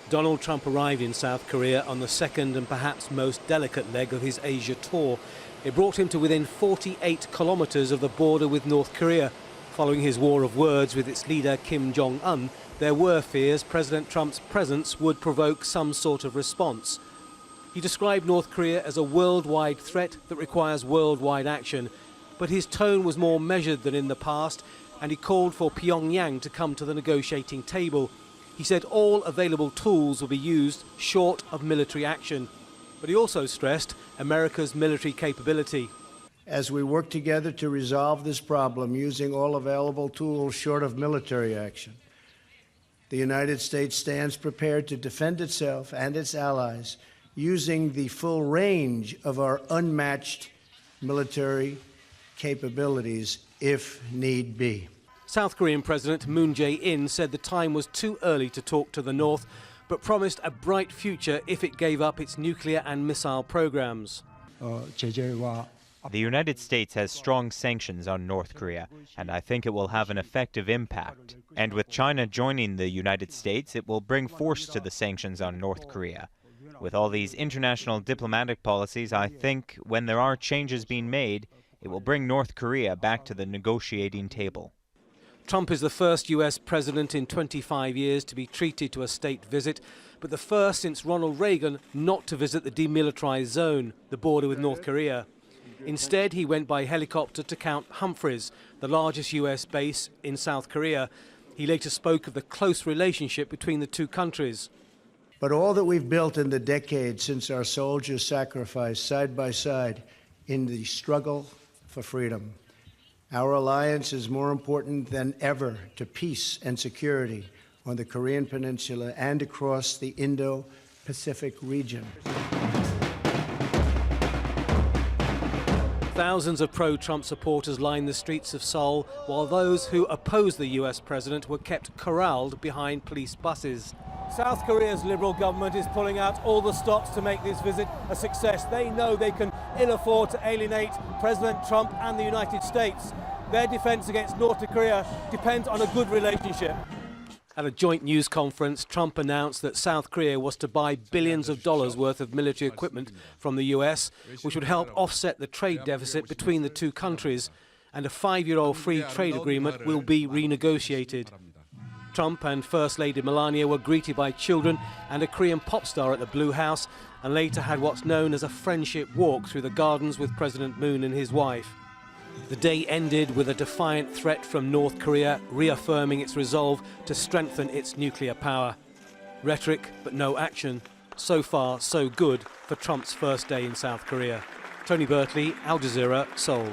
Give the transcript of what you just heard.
Donald Trump arrived in South Korea on the second and perhaps most delicate leg of his Asia tour. It brought him to within 48 kilometres of the border with North Korea. Following his war of words with its leader Kim Jong-un, there were fears President Trump's presence would provoke some sort of response. He described North Korea as a worldwide threat that requires worldwide action, but his tone was more measured than in the past, and he called for Pyongyang to come to the negotiating table. He said all available tools will be used short of military action, but he also stressed America's military capability. As we work together to resolve this problem using all available tools short of military action, the United States stands prepared to defend itself and its allies using the full range of our unmatched military capabilities if need be. South Korean President Moon Jae-in said the time was too early to talk to the North, but promised a bright future if it gave up its nuclear and missile programs. The United States has strong sanctions on North Korea, and I think it will have an effective impact. And with China joining the United States, it will bring force to the sanctions on North Korea. With all these international diplomatic policies, I think when there are changes being made, it will bring North Korea back to the negotiating table. Trump is the first US president in 25 years to be treated to a state visit, but the first since Ronald Reagan not to visit the demilitarized zone, the border with North Korea. Instead, he went by helicopter to Camp Humphreys, the largest US base in South Korea. He later spoke of the close relationship between the two countries. But all that we've built in the decades since our soldiers sacrificed side by side in the struggle for freedom, our alliance is more important than ever to peace and security on the Korean Peninsula and across the Indo-Pacific region. Thousands of pro-Trump supporters lined the streets of Seoul, while those who opposed the US president were kept corralled behind police buses. South Korea's Liberal government is pulling out all the stops to make this visit a success. They know they can ill afford to alienate President Trump and the United States. Their defense against North Korea depends on a good relationship. At a joint news conference, Trump announced that South Korea was to buy billions of dollars worth of military equipment from the US, which would help offset the trade deficit between the two countries, and a 5-year-old free trade agreement will be renegotiated. Trump and First Lady Melania were greeted by children and a Korean pop star at the Blue House, and later had what's known as a friendship walk through the gardens with President Moon and his wife. The day ended with a defiant threat from North Korea, reaffirming its resolve to strengthen its nuclear power. Rhetoric, but no action. So far, so good for Trump's first day in South Korea. Tony Bertley, Al Jazeera, Seoul.